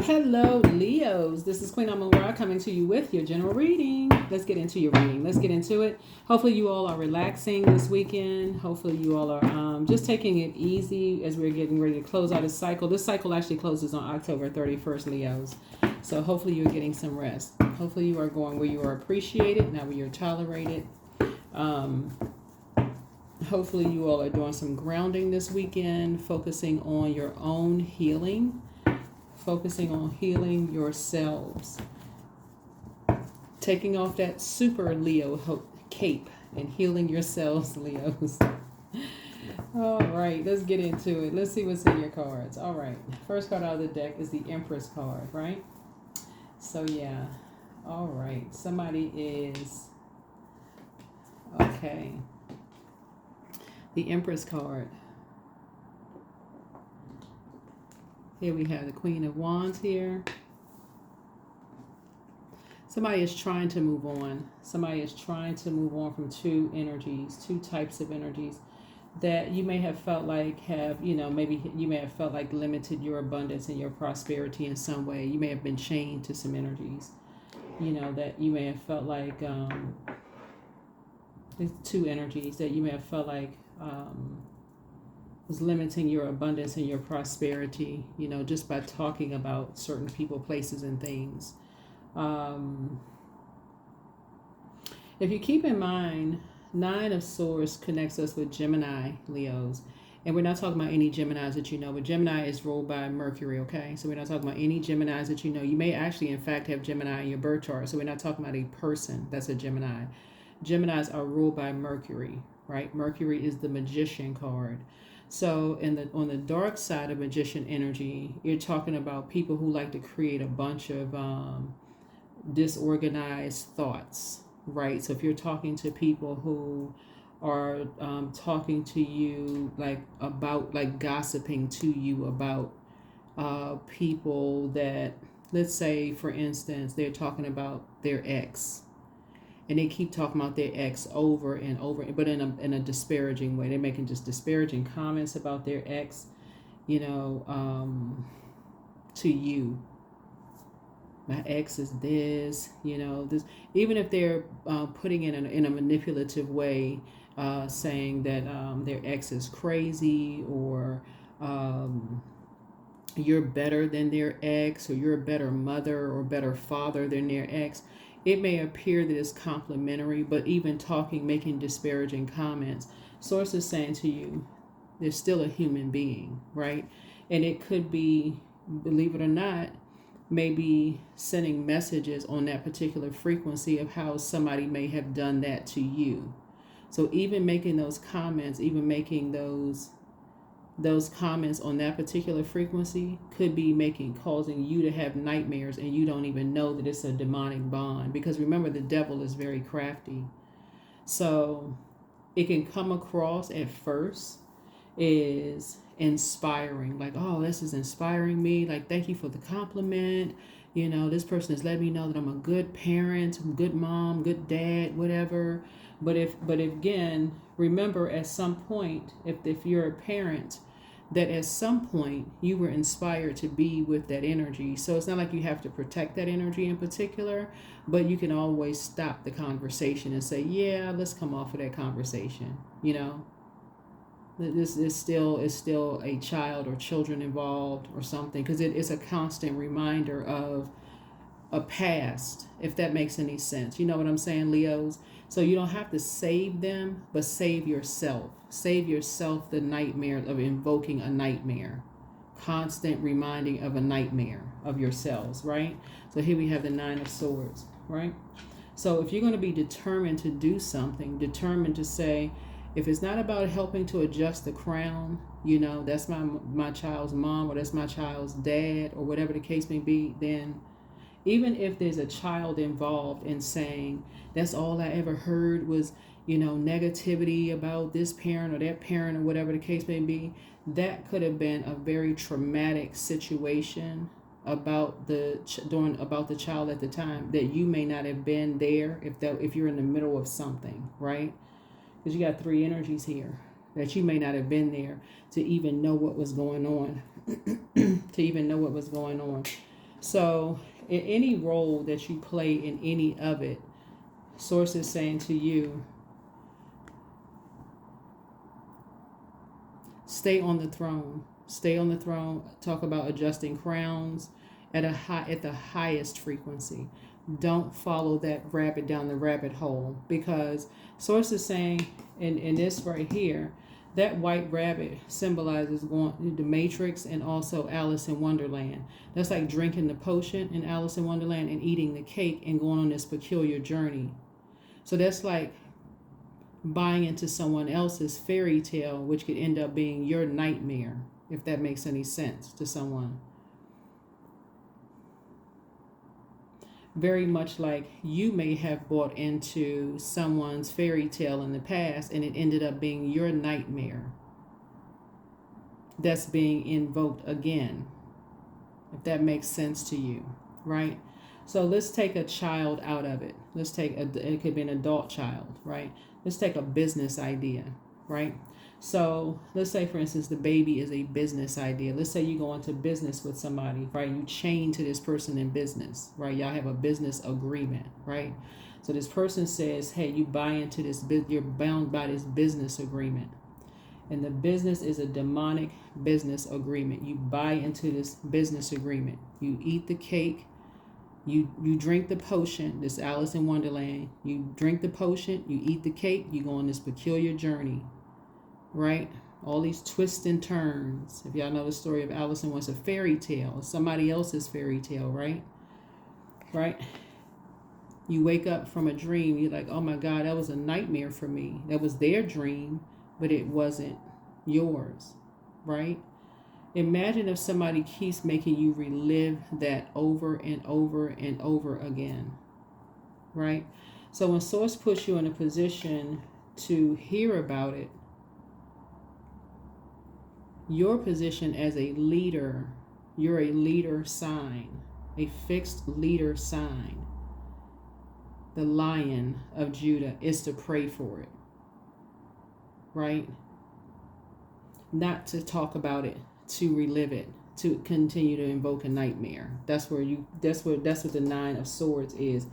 Hello, Leos. This is Queen Amun Ra coming to you with your general reading. Let's get into your reading. Let's get into it. Hopefully, you all are relaxing this weekend. Hopefully, you all are just taking it easy as we're getting ready to close out a cycle. This cycle actually closes on October 31st, Leos. So, hopefully, you're getting some rest. Hopefully, you are going where you are appreciated, not where you're tolerated. Hopefully, you all are doing some grounding this weekend, focusing on your own healing. Focusing on healing yourselves. Taking off that super Leo cape and healing yourselves, Leos. All right, let's get into it. Let's see what's in your cards. All right, first card out of the deck is the Empress card, right? So, yeah. All right, somebody is... Okay. The Empress card. Here we have the Queen of Wands here. Somebody is trying to move on. Somebody is trying to move on from two energies, two types of energies that you may have felt like maybe you may have felt like limited your abundance and your prosperity in some way. You may have been chained to some energies, that you may have felt like, these two energies that you may have felt like, was limiting your abundance and your prosperity, just by talking about certain people, places, and things. If you keep in mind, Nine of Swords connects us with Gemini, Leos. And we're not talking about any Geminis that you know, but Gemini is ruled by Mercury, okay? So we're not talking about any Geminis that you know. You may actually, in fact, have Gemini in your birth chart. So we're not talking about a person that's a Gemini. Geminis are ruled by Mercury, right? Mercury is the Magician card. So on the dark side of Magician energy, you're talking about people who like to create a bunch of disorganized thoughts, right? So if you're talking to people who are talking to you like gossiping to you about people that, let's say, for instance, they're talking about their ex, and they keep talking about their ex over and over, but in a disparaging way. They're making just disparaging comments about their ex, to you. My ex is this, this. Even if they're putting it in a manipulative way, saying that their ex is crazy, or you're better than their ex, or you're a better mother or better father than their ex. It may appear that it's complimentary, but even making disparaging comments, Source is saying to you, they're still a human being, right? And it could be, believe it or not, maybe sending messages on that particular frequency of how somebody may have done that to you. So even making those comments, even making those comments on that particular frequency could be causing you to have nightmares, and you don't even know that it's a demonic bond, because remember, the devil is very crafty. So it can come across at first is inspiring, like, oh, this is inspiring me, like, thank you for the compliment, this person has let me know that I'm a good parent, good mom, good dad, whatever. But again, remember, at some point, if you're a parent, that at some point you were inspired to be with that energy. So it's not like you have to protect that energy in particular, but you can always stop the conversation and say, yeah, let's come off of that conversation. This is still a child or children involved or something, because it is a constant reminder of a past, if that makes any sense. You know what I'm saying, Leos? So you don't have to save them, but save yourself. Save yourself the nightmare of invoking a nightmare. Constant reminding of a nightmare of yourselves, right? So here we have the Nine of Swords, right? So if you're going to be determined to do something, determined to say, if it's not about helping to adjust the crown, that's my child's mom, or that's my child's dad, or whatever the case may be, then even if there's a child involved in saying, that's all I ever heard was, negativity about this parent or that parent, or whatever the case may be, that could have been a very traumatic situation about the child at the time, that you may not have been there if you're in the middle of something, right? Because you got three energies here, that you may not have been there to even know what was going on. So in any role that you play in any of it, Source is saying to you, stay on the throne. Stay on the throne. Talk about adjusting crowns at the highest frequency. Don't follow that rabbit down the rabbit hole, because Source is saying in this right here, that white rabbit symbolizes going the Matrix and also Alice in Wonderland. That's like drinking the potion in Alice in Wonderland and eating the cake and going on this peculiar journey. So that's like buying into someone else's fairy tale, which could end up being your nightmare, if that makes any sense to someone. Very much like you may have bought into someone's fairy tale in the past and it ended up being your nightmare that's being invoked again, if that makes sense to you, right? So let's take a child out of it. It could be an adult child, right? Let's take a business idea, right? So let's say, for instance, the baby is a business idea. Let's say you go into business with somebody, right? You chain to this person in business, right? Y'all have a business agreement, right? So this person says, hey, you buy into this, you're bound by this business agreement. And the business is a demonic business agreement. You buy into this business agreement. You eat the cake. You drink the potion, this Alice in Wonderland. You drink the potion, you eat the cake, you go on this peculiar journey, right? All these twists and turns. If y'all know the story of Alice in Wonderland, it's a fairy tale, somebody else's fairy tale, right? Right? You wake up from a dream, you're like, oh my God, that was a nightmare for me. That was their dream, but it wasn't yours, right? Imagine if somebody keeps making you relive that over and over and over again, right? So when Source puts you in a position to hear about it, your position as a leader, you're a leader sign, a fixed leader sign. The Lion of Judah is to pray for it, right? Not to talk about it, to relive it, to continue to invoke a nightmare. That's what the Nine of Swords is.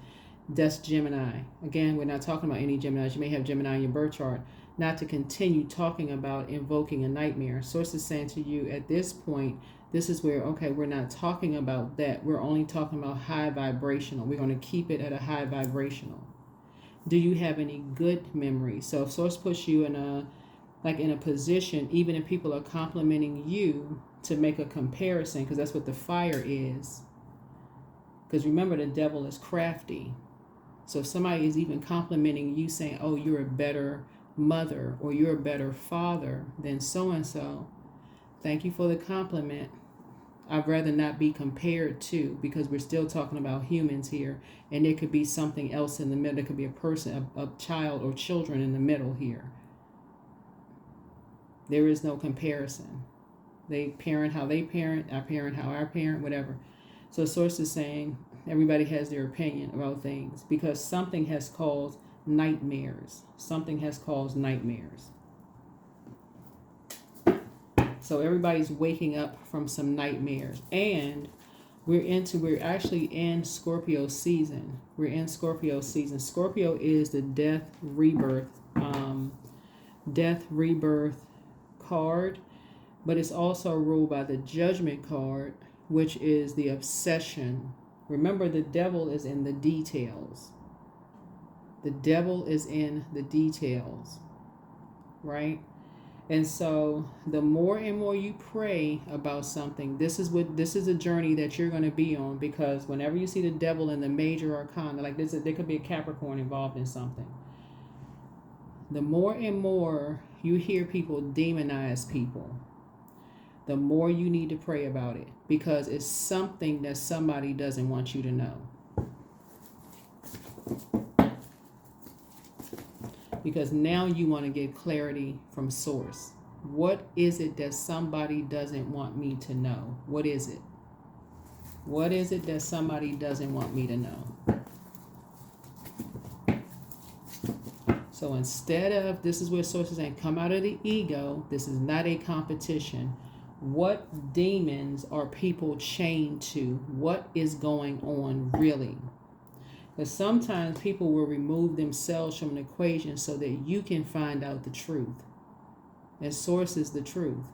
That's Gemini. Again, we're not talking about any Geminis. You may have Gemini in your birth chart. Not to continue talking about invoking a nightmare. Source is saying to you at this point, this is where, okay, we're not talking about that. We're only talking about high vibrational. We're going to keep it at a high vibrational. Do you have any good memories? So if Source puts you in a position, even if people are complimenting you, to make a comparison, because that's what the fire is. Because remember, the devil is crafty. So if somebody is even complimenting you, saying, oh, you're a better mother or you're a better father than so-and-so, thank you for the compliment. I'd rather not be compared to, because we're still talking about humans here, and there could be something else in the middle. There could be a person, a child or children in the middle here. There is no comparison. They parent how they parent, I parent how I parent, whatever. So Source is saying everybody has their opinion about things, because something has caused nightmares. Something has caused nightmares. So everybody's waking up from some nightmares. And we're actually in Scorpio season. We're in Scorpio season. Scorpio is the death rebirth card, but it's also ruled by the Judgment card, which is the obsession. Remember, the devil is in the details. The devil is in the details, right? And so the more and more you pray about something, this is a journey that you're going to be on, because whenever you see the devil in the major arcana, like this, there could be a Capricorn involved in something. The more and more you hear people demonize people, the more you need to pray about it, because it's something that somebody doesn't want you to know. Because now you want to get clarity from Source. What is it that somebody doesn't want me to know? What is it? What is it that somebody doesn't want me to know? So instead of, this is where Source is saying, come out of the ego. This is not a competition. What demons are people chained to? What is going on really? Because sometimes people will remove themselves from an equation so that you can find out the truth. And source is the truth.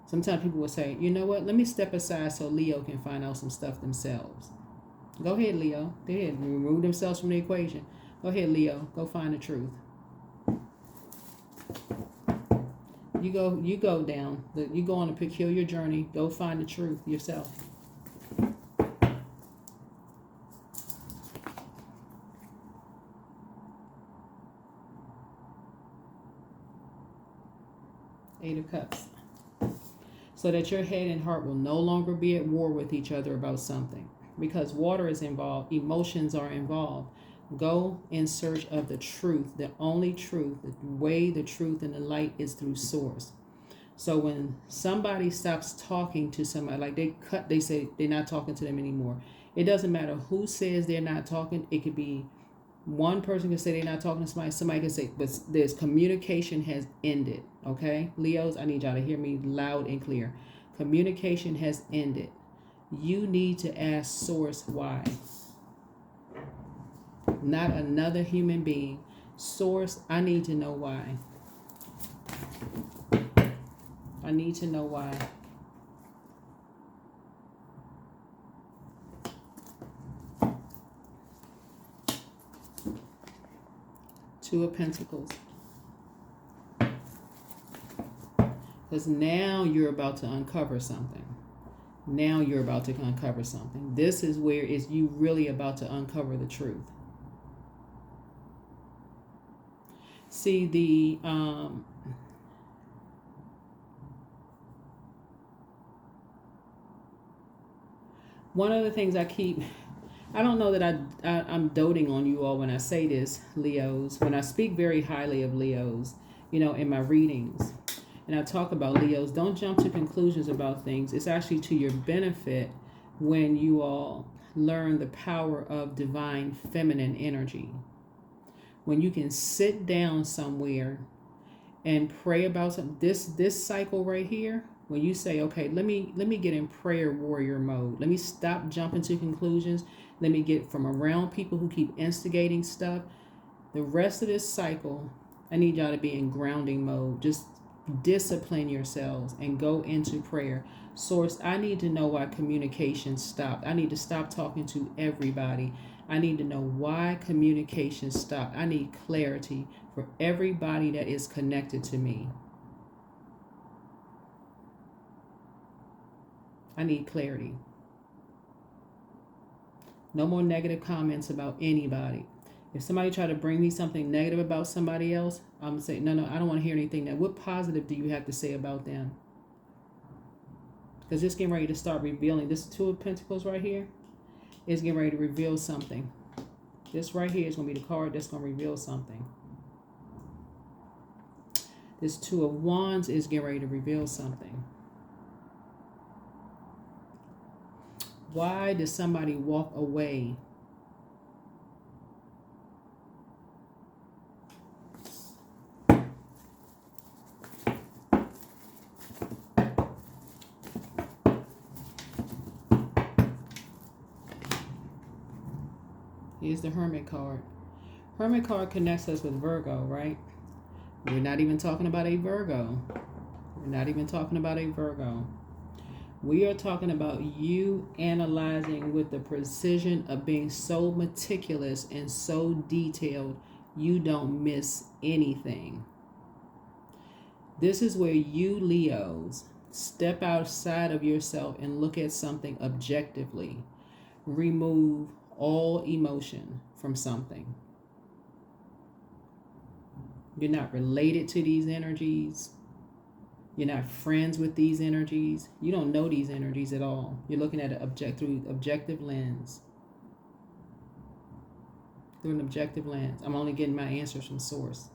Sometimes people will say, you know what, let me step aside so Leo can find out some stuff themselves. Go ahead, Leo. Go ahead. Remove themselves from the equation. Go ahead, Leo. Go find the truth. You go down. You go on a peculiar journey. Go find the truth yourself. Eight of Cups. So that your head and heart will no longer be at war with each other about something. Because water is involved, emotions are involved. Go in search of the truth, the only truth, the way, the truth, and the light is through source. So when somebody stops talking to somebody, like they say they're not talking to them anymore. It doesn't matter who says they're not talking. It could be one person can say they're not talking to somebody. Somebody can say, but there's communication has ended. Okay, Leos, I need y'all to hear me loud and clear. Communication has ended. You need to ask source why. Not another human being. Source, I need to know why. I need to know why. Two of Pentacles. Because now you're about to uncover something. Now you're about to uncover something. This is where is you really about to uncover the truth. See, the one of the things I don't know that I'm doting on you all when I say this, Leos, when I speak very highly of Leos, in my readings, and I talk about Leos, don't jump to conclusions about things. It's actually to your benefit when you all learn the power of divine feminine energy. When you can sit down somewhere and pray about something, this cycle right here, when you say, okay, let me get in prayer warrior mode. Let me stop jumping to conclusions. Let me get from around people who keep instigating stuff. The rest of this cycle, I need y'all to be in grounding mode. Just discipline yourselves and go into prayer. Source, I need to know why communication stopped. I need to stop talking to everybody. I need to know why communication stopped. I need clarity for everybody that is connected to me. I need clarity. No more negative comments about anybody. If somebody try to bring me something negative about somebody else, I'm going to say, no, I don't want to hear anything. What positive do you have to say about them? Because it's getting ready to start revealing. This Two of Pentacles right here is getting ready to reveal something. This right here is going to be the card that's going to reveal something. This Two of Wands is getting ready to reveal something. Why does somebody walk away? Here's the Hermit card. Hermit card connects us with Virgo, right? We're not even talking about a Virgo. We're not even talking about a Virgo. We are talking about you analyzing with the precision of being so meticulous and so detailed, you don't miss anything. This is where you, Leos, step outside of yourself and look at something objectively. Remove all emotion from something. You're not related to these energies. You're not friends with these energies. You don't know these energies at all. You're looking at it through objective lens. Through an objective lens. I'm only getting my answers from source.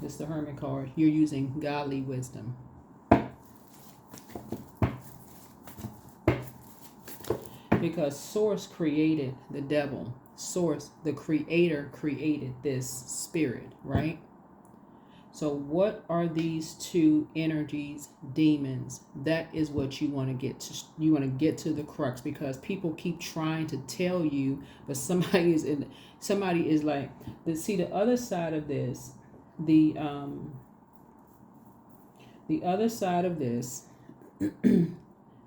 This is the Hermit card. You're using godly wisdom. Because source created the devil. Source, the creator, created this spirit, right? So what are these two energies, demons? That is what you want to get to. You want to get to the crux, because people keep trying to tell you, but somebody is like, see the other side of this, the other side of this. When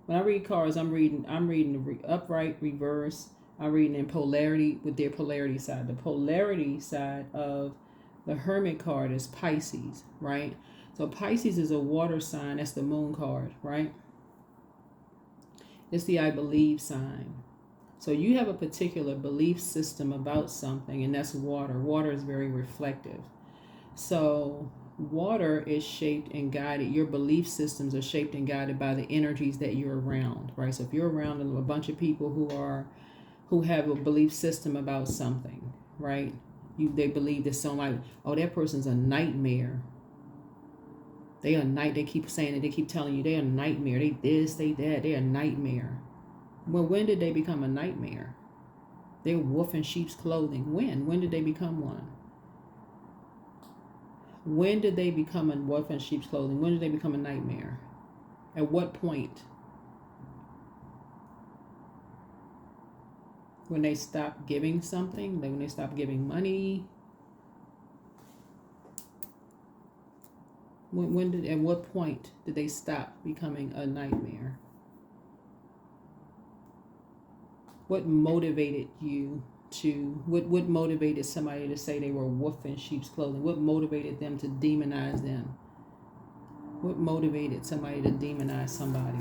I read cards, I'm reading the upright, reverse. I'm reading in polarity with their polarity side. The polarity side of the Hermit card is Pisces, right? So Pisces is a water sign. That's the moon card, right? It's the I believe sign. So you have a particular belief system about something, and that's water. Water is very reflective. So water is shaped and guided. Your belief systems are shaped and guided by the energies that you're around, right? So if you're around a bunch of people who have a belief system about something, right? They believe that like, oh, that person's a nightmare. They keep saying it. They keep telling you they're a nightmare. They this, they that. They're a nightmare. Well, when did they become a nightmare? They're wolf in sheep's clothing. When did they become one? When did they become a wolf in sheep's clothing? When did they become a nightmare? At what point? When they stop giving something? When they stop giving money? At what point did they stop becoming a nightmare? What motivated you to, what motivated somebody to say they were wolf in sheep's clothing? What motivated them to demonize them? What motivated somebody to demonize somebody?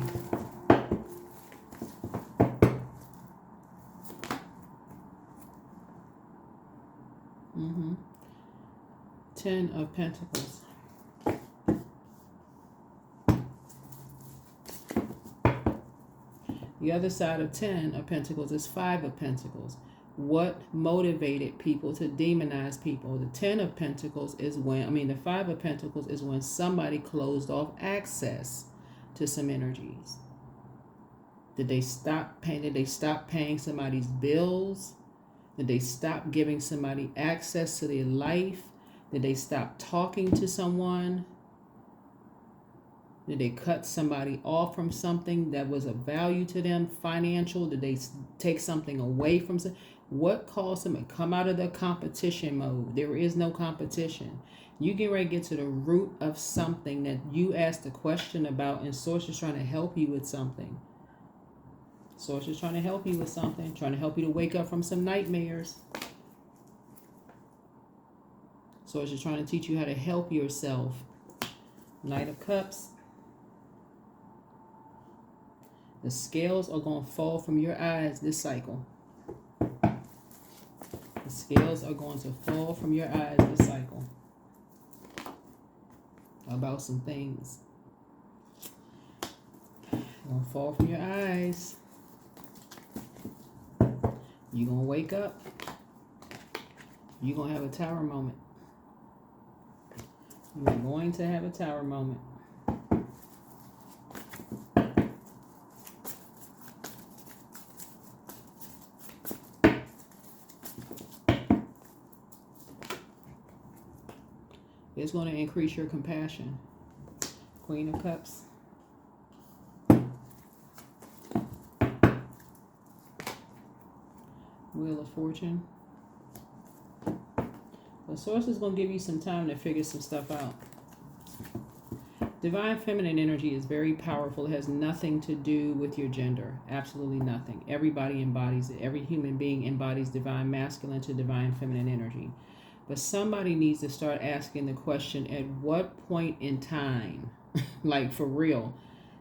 Mm-hmm. 10 of Pentacles. The other side of 10 of Pentacles is 5 of Pentacles. What motivated people to demonize people? The 10 of Pentacles is the 5 of Pentacles is when somebody closed off access to some energies. Did they stop paying? Did they stop paying somebody's bills? Did they stop giving somebody access to their life? Did they stop talking to someone? Did they cut somebody off from something that was of value to them, financial? Did they take something away from some? What caused them to come out of the competition mode? There is no competition. You get ready to get to the root of something that you asked a question about, and Source is trying to help you with something. Source is trying to help you with something, trying to help you to wake up from some nightmares. Source is trying to teach you how to help yourself. Knight of Cups. The scales are going to fall from your eyes this cycle. The scales are going to fall from your eyes this cycle. About some things. They're going to fall from your eyes. You're going to wake up. You're going to have a tower moment. You're going to have a tower moment. It's going to increase your compassion. Queen of Cups. Wheel of Fortune. The Source is going to give you some time to figure some stuff out. Divine feminine energy is very powerful. It has nothing to do with your gender. Absolutely nothing. Everybody embodies it. Every human being embodies divine masculine to divine feminine energy. But somebody needs to start asking the question, at what point in time, like for real,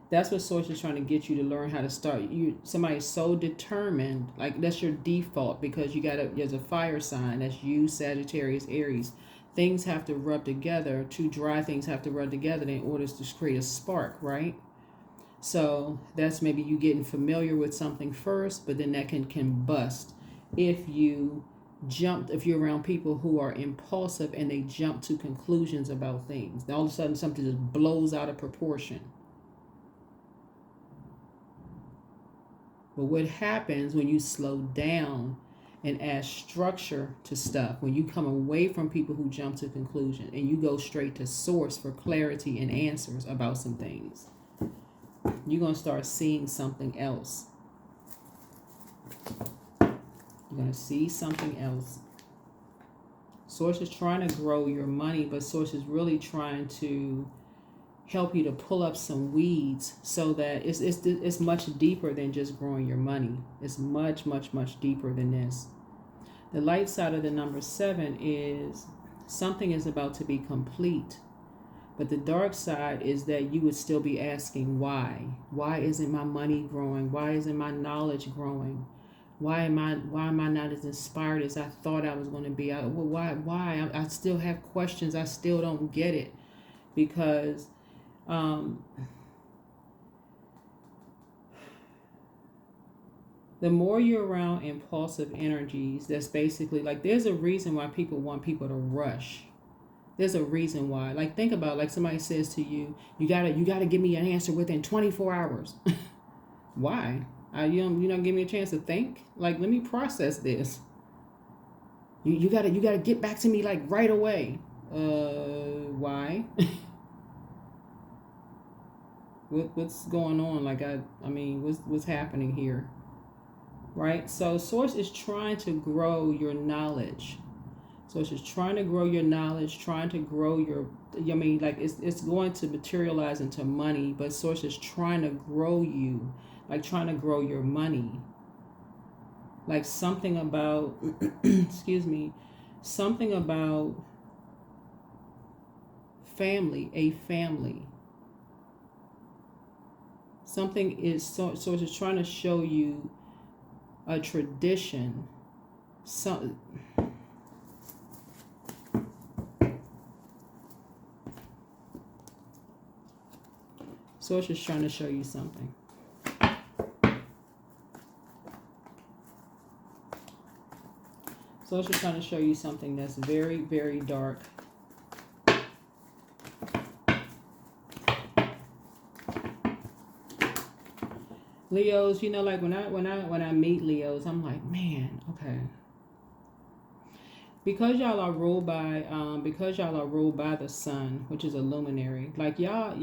that's what Source is trying to get you to learn how to start. Somebody's so determined, like that's your default, because there's a fire sign, that's you, Sagittarius, Aries. Things have to rub together, two dry things have to rub together in order to create a spark, right? So that's maybe you getting familiar with something first, but then that can combust if you're around people who are impulsive and they jump to conclusions about things. Then all of a sudden something just blows out of proportion. But what happens when you slow down and add structure to stuff, when you come away from people who jump to conclusion and you go straight to source for clarity and answers about some things, you're going to start seeing something else. You're going to see something else. Source is trying to grow your money, but Source is really trying to help you to pull up some weeds so that it's much deeper than just growing your money. It's much, much, much deeper than this. The light side of the number 7 is something is about to be complete. But the dark side is that you would still be asking why. Why isn't my money growing? Why isn't my knowledge growing? Why am I not as inspired as I thought I was going to be? Why? I still have questions. I still don't get it. Because the more you're around impulsive energies, that's basically like, there's a reason why people want people to rush. There's a reason why. Like, think about, like, somebody says to you, you gotta give me an answer within 24 hours. Why? You don't give me a chance to think. Like, let me process this. You gotta get back to me like right away. Why? What's going on? Like, what's happening here? Right? So Source is trying to grow your knowledge. So it's just trying to grow your knowledge, trying to grow your, it's going to materialize into money, but Source is trying to grow you, like trying to grow your money. Like something about, something about family, a family. Something is, Source is trying to show you a tradition. Source is trying to show you something. Source is trying to show you something that's very, very dark. Leos, like when I meet Leos, I'm like, man, okay. Because y'all are ruled by the sun, which is a luminary. Like y'all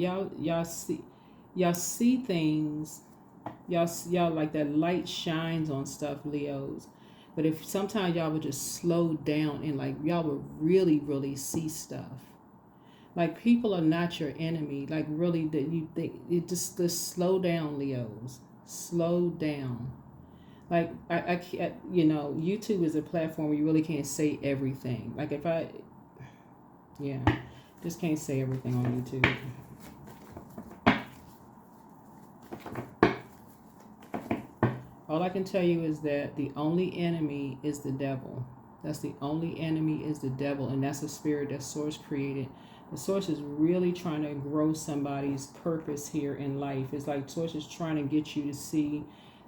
see things. Y'all like that light shines on stuff, Leos. But if sometimes y'all would just slow down and like y'all would really, really see stuff. Like, people are not your enemy. Like, really, that you think it just slow down, Leos. Slow down. Like, I can't, YouTube is a platform where you really can't say everything. Like, just can't say everything on YouTube. All I can tell you is that the only enemy is the devil. That's the only enemy is the devil, and that's a spirit that Source created. The Source is really trying to grow somebody's purpose here in life. It's like Source is trying to get you to see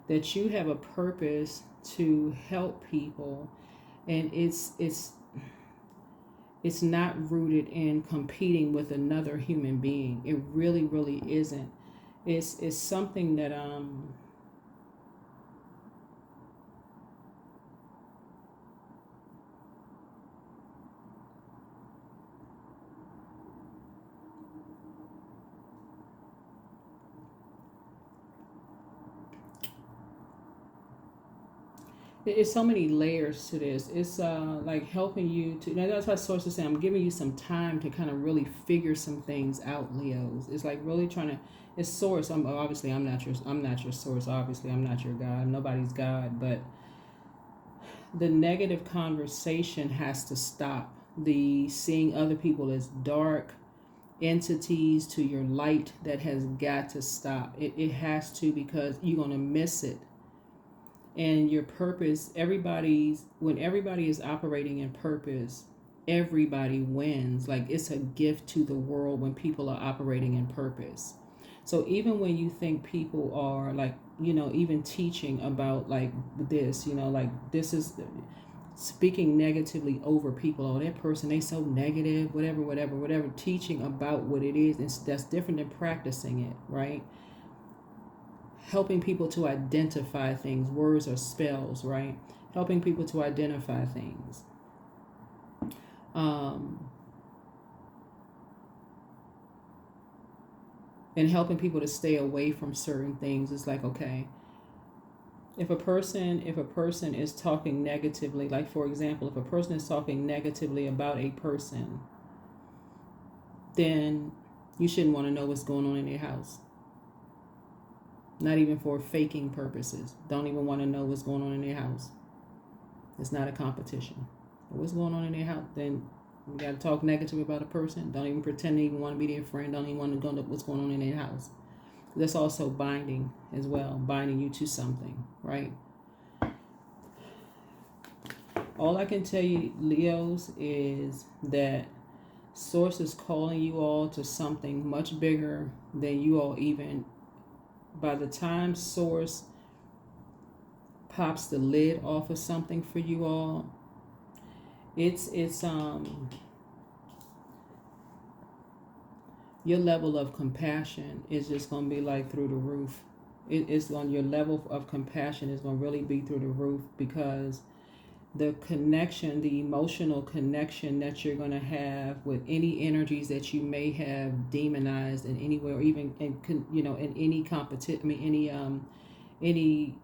that you have a purpose to help people, and it's not rooted in competing with another human being. It really, really isn't. It's something that It's so many layers to this. It's like helping you to. That's why Source is saying I'm giving you some time to kind of really figure some things out, Leos. It's like really trying to. It's Source. I'm not your source. Obviously, I'm not your God. Nobody's God. But the negative conversation has to stop. The seeing other people as dark entities to your light, that has got to stop. It has to, because you're gonna miss it. And your purpose, when everybody is operating in purpose, everybody wins. Like, it's a gift to the world when people are operating in purpose. So even when you think people are like, even teaching about like this, like this is speaking negatively over people. Oh, that person, they so negative, whatever, teaching about what it is. And that's different than practicing it, right? Helping people to identify things, words or spells, right? helping people to identify things. And helping people to stay away from certain things. It's like, okay, if a person is talking negatively, like for example, if a person is talking negatively about a person, then you shouldn't want to know what's going on in their house. Not even for faking purposes. Don't even want to know what's going on in their house. It's not a competition. What's going on in their house? Then you got to talk negative about a person. Don't even pretend to even want to be their friend. Don't even want to go to what's going on in their house. That's also binding as well. Binding you to something, right? All I can tell you, Leos, is that Source is calling you all to something much bigger than you all even. By the time Source pops the lid off of something for you all, it's your level of compassion is just going to be like through the roof. It's on your level of compassion is going to really be through the roof, because the connection, the emotional connection that you're going to have with any energies that you may have demonized in any way, or even in any competition, any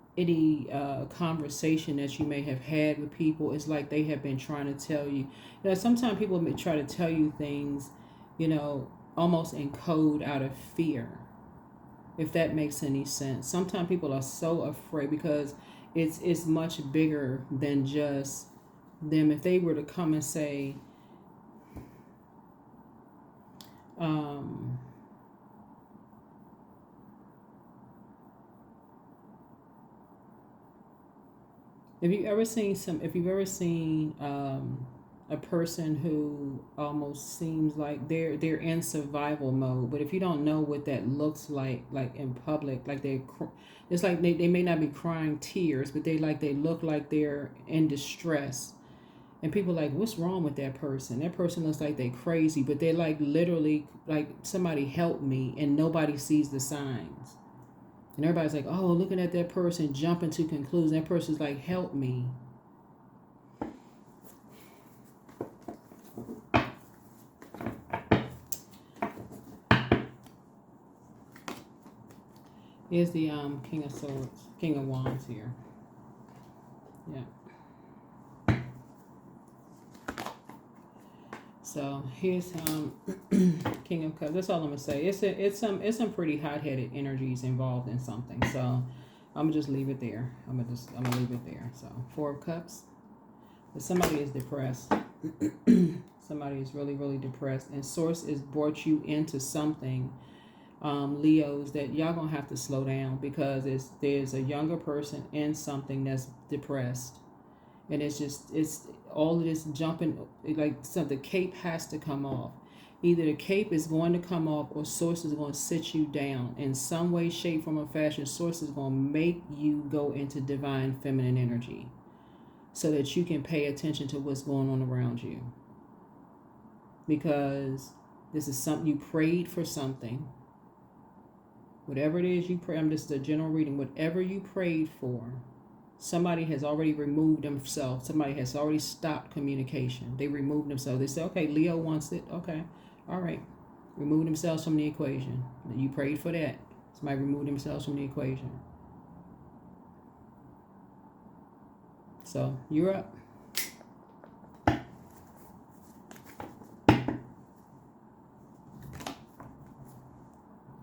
conversation that you may have had with people. It's like they have been trying to tell you. Sometimes people may try to tell you things, almost in code out of fear, if that makes any sense. Sometimes people are so afraid because it's much bigger than just them. If they were to come and say, if you've ever seen a person who almost seems like they're in survival mode, but if you don't know what that looks like in public, like it's like they may not be crying tears, but they look like they're in distress, and people are like, what's wrong with that person? That person looks like they crazy, but they're like literally like, somebody help me, and nobody sees the signs, and everybody's like, oh, looking at that person, jumping to conclusions. That person's like, help me. Here's the King of Swords, King of Wands here. Yeah. So here's King of Cups. That's all I'm gonna say. It's some pretty hot-headed energies involved in something. So I'm gonna just leave it there. I'm gonna leave it there. So 4 of Cups. But somebody is depressed. Somebody is really, really depressed, and Source has brought you into something. Leos, that y'all gonna have to slow down, because there's a younger person in something that's depressed, and it's all of this jumping, like, so the cape has to come off. Either the cape is going to come off, or Source is going to sit you down in some way, shape, form, or fashion. Source is going to make you go into divine feminine energy, so that you can pay attention to what's going on around you, because this is something you prayed for. Something. Whatever it is you pray, I'm just a general reading. Whatever you prayed for, somebody has already removed themselves. Somebody has already stopped communication. They removed themselves. They say, okay, Leo wants it. Okay, all right. Remove themselves from the equation. You prayed for that. Somebody removed themselves from the equation. So you're up.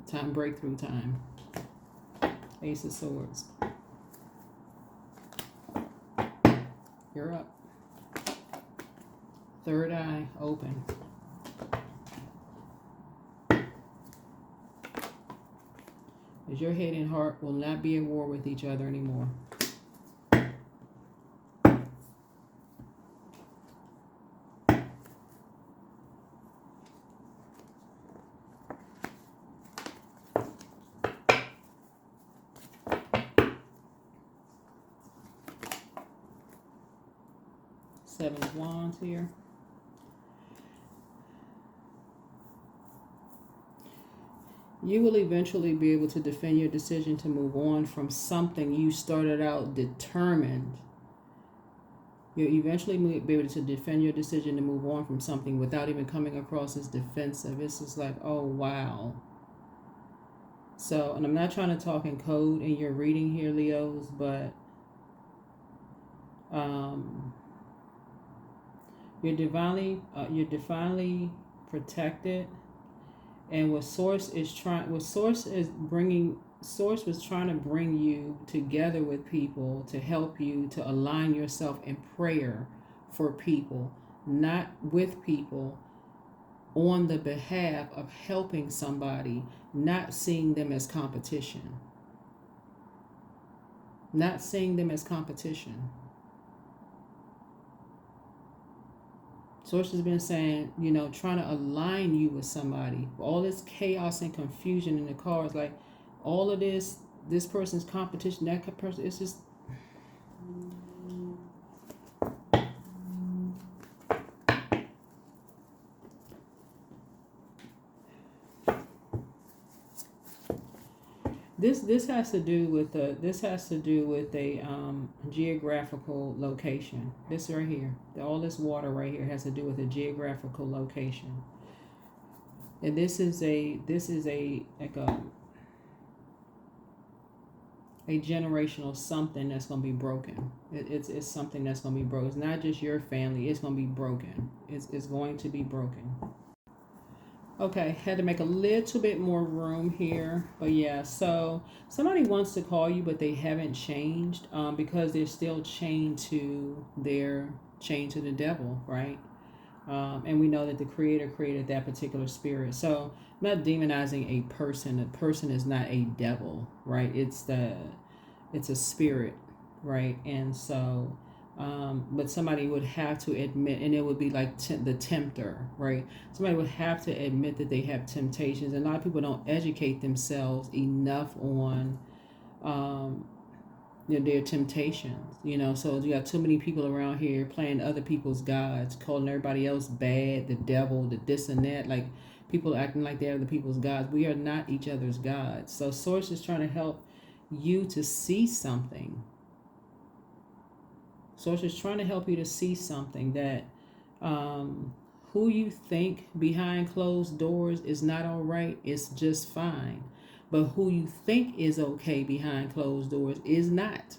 Time, breakthrough time. Ace of Swords. You're up. Third eye open. As your head and heart will not be at war with each other anymore. Seven of Wands here. You will eventually be able to defend your decision to move on from something you started out determined You'll eventually be able to defend your decision to move on from something without even coming across as defensive. It's just like, oh, wow. So, and I'm not trying to talk in code in your reading here, Leos, but you're divinely protected. And what Source was trying to bring you together with people to help you to align yourself in prayer for people, not with people, on the behalf of helping somebody, not seeing them as competition. Not seeing them as competition. Source has been saying, trying to align you with somebody. All this chaos and confusion in the cards, like all of this person's competition, that person, it's just. This has to do with a geographical location. This right here, all this water right here has to do with a geographical location. And this is a generational something that's going to be broken. It's something that's going to be broken. It's not just your family. It's going to be broken. It's going to be broken. Okay, had to make a little bit more room here. But yeah, so somebody wants to call you, but they haven't changed because they're still chained to the devil, right? And we know that the Creator created that particular spirit. So I'm not demonizing a person. A person is not a devil, right? It's a spirit, right? And so, but somebody would have to admit, and it would be like the tempter, right? Somebody would have to admit that they have temptations. And a lot of people don't educate themselves enough on their temptations, so you got too many people around here playing other people's gods, calling everybody else bad, the devil, the this and that, like people acting like they're other people's gods. We are not each other's gods. So Source is trying to help you to see something. Source is trying to help you to see something, that who you think behind closed doors is not all right, it's just fine. But who you think is okay behind closed doors is not.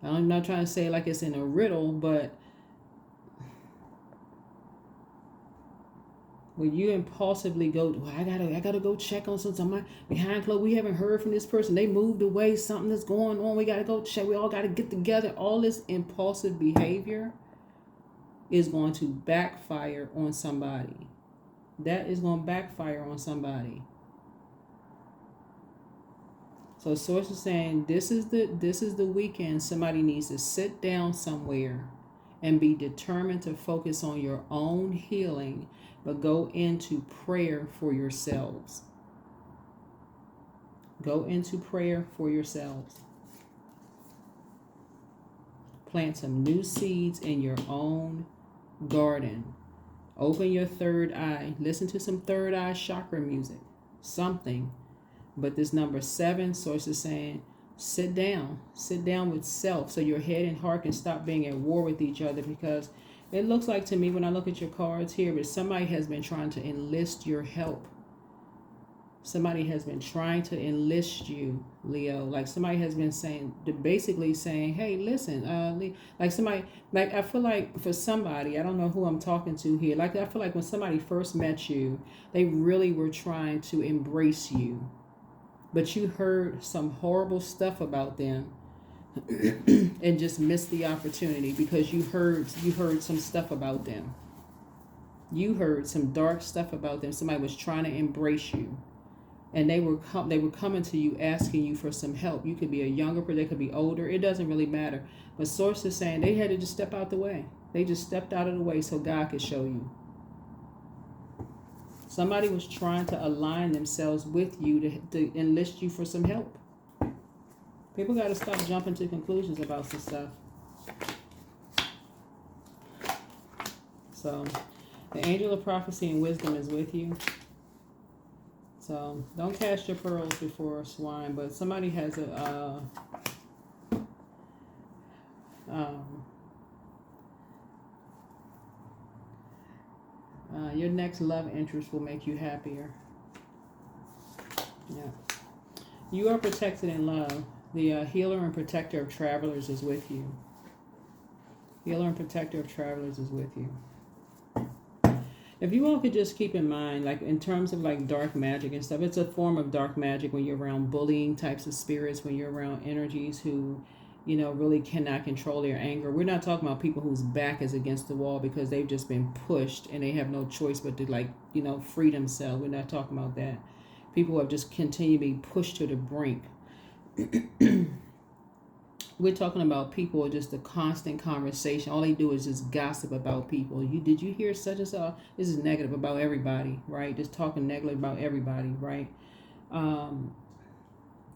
I'm not trying to say like it's in a riddle, but when you impulsively go, well, I gotta go check on something behind closed. We haven't heard from this person. They moved away. Something is going on. We gotta go check. We all gotta get together. All this impulsive behavior is going to backfire on somebody. That is going to backfire on somebody. So Source is saying this is the weekend. Somebody needs to sit down somewhere and be determined to focus on your own healing, but go into prayer for yourselves. Go into prayer for yourselves. Plant some new seeds in your own garden. Open your third eye. Listen to some third eye chakra music. Something. But this number 7, Source is saying, sit down with self, so your head and heart can stop being at war with each other. Because it looks like to me, when I look at your cards here, but somebody has been trying to enlist your help. Somebody has been trying to enlist you, Leo. Like somebody has been basically saying, hey, listen, like somebody, like I feel like for somebody, I don't know who I'm talking to here. Like I feel like when somebody first met you, they really were trying to embrace you. But you heard some horrible stuff about them and just missed the opportunity because you heard some stuff about them. You heard some dark stuff about them. Somebody was trying to embrace you. And they were coming to you asking you for some help. You could be a younger person, they could be older. It doesn't really matter. But Source is saying they had to just step out the way. They just stepped out of the way so God could show you. Somebody was trying to align themselves with you to enlist you for some help. People got to stop jumping to conclusions about some stuff. So, the angel of prophecy and wisdom is with you. So, don't cast your pearls before swine, but somebody has Your next love interest will make you happier. Yeah. You are protected in love. The healer and protector of travelers is with you. Healer and protector of travelers is with you. If you all could just keep in mind, like in terms of like dark magic and stuff, it's a form of dark magic when you're around bullying types of spirits, when you're around energies who, you know, really cannot control their anger. We're not talking about people whose back is against the wall because they've just been pushed and they have no choice but to, like, you know, free themselves. We're not talking about that. People who have just continued being pushed to the brink. We're talking about people with just a constant conversation. All they do is just gossip about people. Did you hear such and such? This is negative about everybody, right? Just talking negative about everybody, right?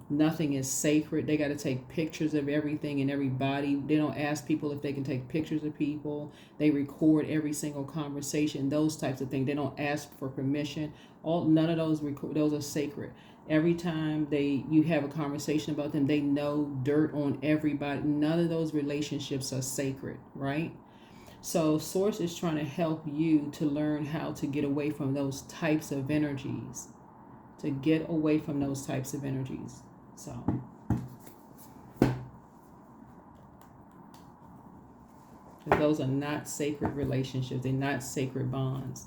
Nothing is sacred. They got to take pictures of everything and everybody. They don't ask people if they can take pictures of people. They record every single conversation. Those types of things. They don't ask for permission. None of those are sacred. Every time you have a conversation about them, they know dirt on everybody. None of those relationships are sacred, right? So Source is trying to help you to learn how to get away from those types of energies. To get away from those types of energies. So those are not sacred relationships. They're not sacred bonds.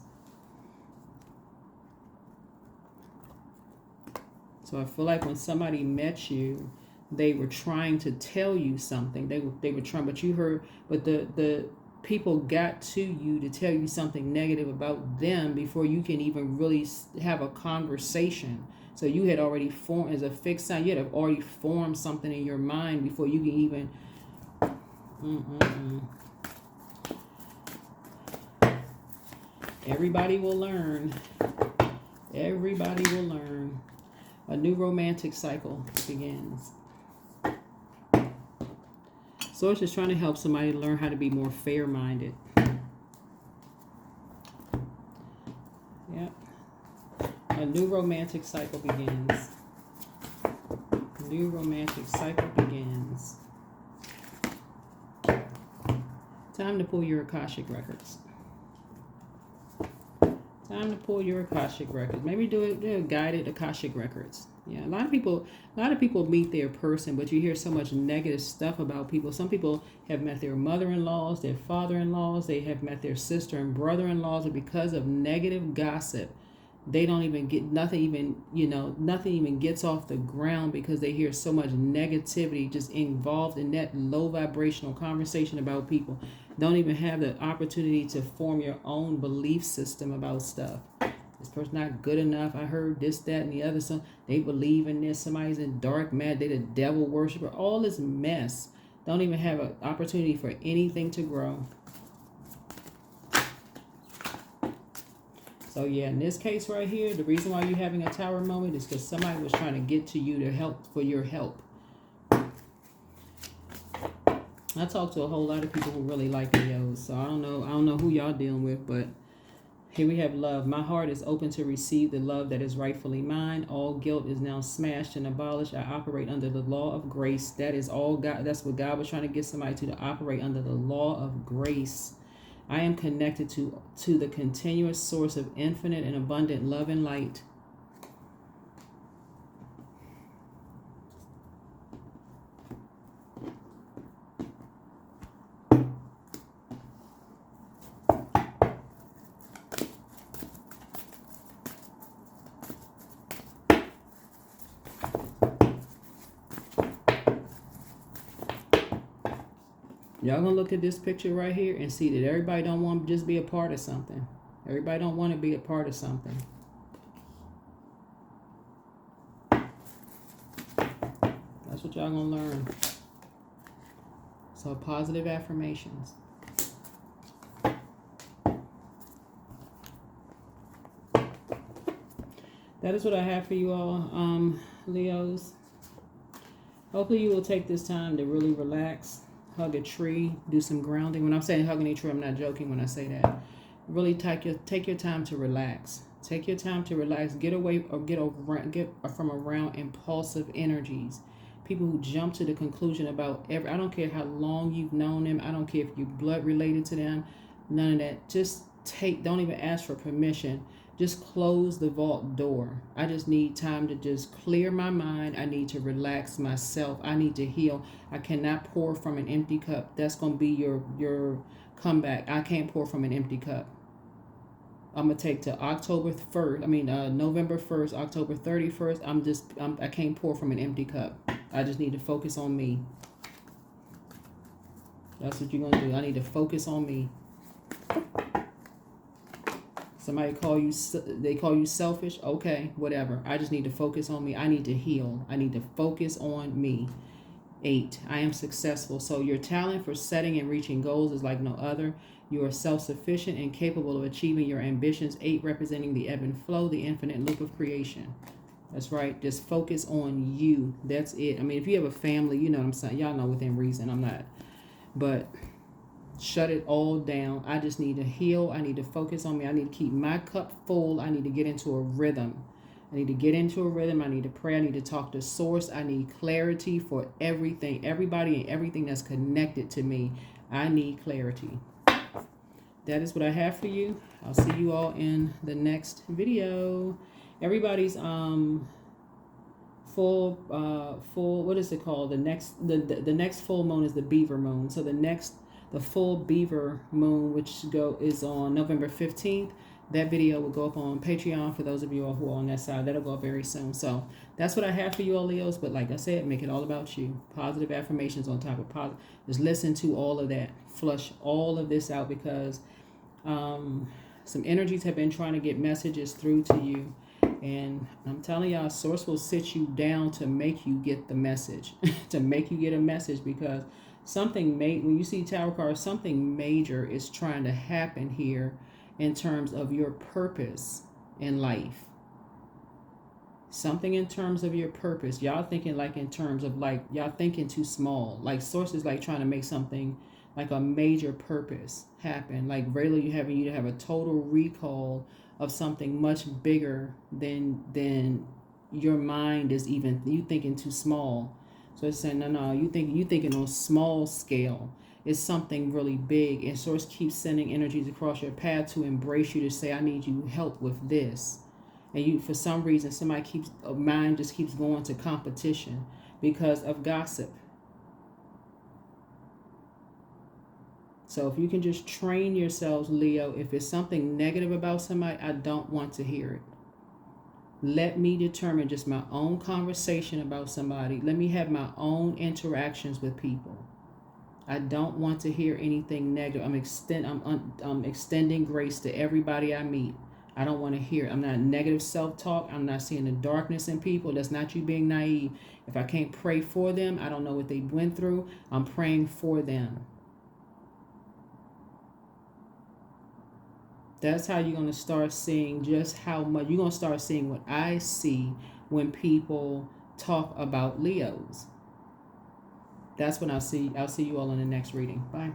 So I feel like when somebody met you, they were trying to tell you something. They were trying, but you heard, but the people got to you to tell you something negative about them before you can even really have a conversation. So you had already formed, as a fixed sign, you had already formed something in your mind before you can even. Everybody will learn. Everybody will learn. A new romantic cycle begins. Source is trying to help somebody learn how to be more fair-minded. Yep. A new romantic cycle begins. A new romantic cycle begins. Time to pull your Akashic records. Time to pull your Akashic records. Maybe do a guided Akashic records. Yeah, a lot of people meet their person, but you hear so much negative stuff about people. Some people have met their mother-in-laws, their father-in-laws, they have met their sister and brother-in-laws, and because of negative gossip, they don't even get nothing even gets off the ground because they hear so much negativity just involved in that low vibrational conversation about people. Don't even have the opportunity to form your own belief system about stuff. This person's not good enough. I heard this, that, and the other. So they believe in this. Somebody's in dark mad. They the devil worshiper. All this mess. Don't even have an opportunity for anything to grow. So yeah, in this case right here, the reason why you're having a tower moment is because somebody was trying to get to you to help for your help. I talk to a whole lot of people who really like Leos, so I don't know who y'all dealing with, but here we have love. My heart is open to receive the love that is rightfully mine. All guilt is now smashed and abolished. I operate under the law of grace. That is all God. That's what God was trying to get somebody to operate under the law of grace. I am connected to the continuous source of infinite and abundant love and light. Y'all gonna look at this picture right here and see that everybody don't want to just be a part of something. Everybody don't want to be a part of something. That's what y'all gonna learn. So positive affirmations. That is what I have for you all, Leos. Hopefully you will take this time to really relax. Hug a tree, do some grounding. When I'm saying hugging a tree, I'm not joking when I say that. Really take your time to relax. Take your time to relax. Get away or get from around impulsive energies. People who jump to the conclusion about I don't care how long you've known them. I don't care if you're blood related to them. None of that. Just don't even ask for permission. Just close the vault door. I just need time to just clear my mind. I need to relax myself. I need to heal. I cannot pour from an empty cup. That's going to be your comeback. I can't pour from an empty cup. I'm going to take to October 1st. November 1st, October 31st. I can't pour from an empty cup. I just need to focus on me. That's what you're going to do. I need to focus on me. Somebody they call you selfish. Okay, whatever. I just need to focus on me. I need to heal. I need to focus on me. 8, I am successful. So your talent for setting and reaching goals is like no other. You are self-sufficient and capable of achieving your ambitions. 8, representing the ebb and flow, the infinite loop of creation. That's right. Just focus on you. That's it. I mean, if you have a family, you know what I'm saying. Y'all know within reason. I'm not. But shut it all down. I just need to heal. I need to focus on me. I need to keep my cup full. I need to get into a rhythm. I need to get into a rhythm. I need to pray. I need to talk to source. I need clarity for everything, everybody and everything that's connected to me. I need clarity. That is what I have for you. I'll see you all in the next video. Everybody's full what is it called? The next full moon is the beaver moon. So the full beaver moon, which is on November 15th. That video will go up on Patreon for those of you who are on that side. That'll go up very soon. So that's what I have for you all, Leos. But like I said, make it all about you. Positive affirmations on top of positive. Just listen to all of that. Flush all of this out because some energies have been trying to get messages through to you. And I'm telling y'all, source will sit you down to make you get the message. To make you get a message because when you see tarot cards, something major is trying to happen here in terms of your purpose in life. Something in terms of your purpose. Y'all thinking like in terms of like, y'all thinking too small. Like source is like trying to make something like a major purpose happen. Like really you to have a total recall of something much bigger than your mind is even, you thinking too small. So it's saying, no, you thinking on small scale. It's something really big, and source keeps sending energies across your path to embrace you, to say, I need you help with this. And you, for some reason, mind just keeps going to competition because of gossip. So if you can just train yourselves, Leo, if it's something negative about somebody, I don't want to hear it. Let me determine just my own conversation about somebody. Let me have my own interactions with people. I don't want to hear anything negative. I'm extending grace to everybody I meet. I don't want to hear it. I'm not negative self-talk. I'm not seeing the darkness in people. That's not you being naive. If I can't pray for them, I don't know what they went through. I'm praying for them. That's how you're going to start seeing just how much. You're going to start seeing what I see when people talk about Leos. That's when I'll see you all in the next reading. Bye.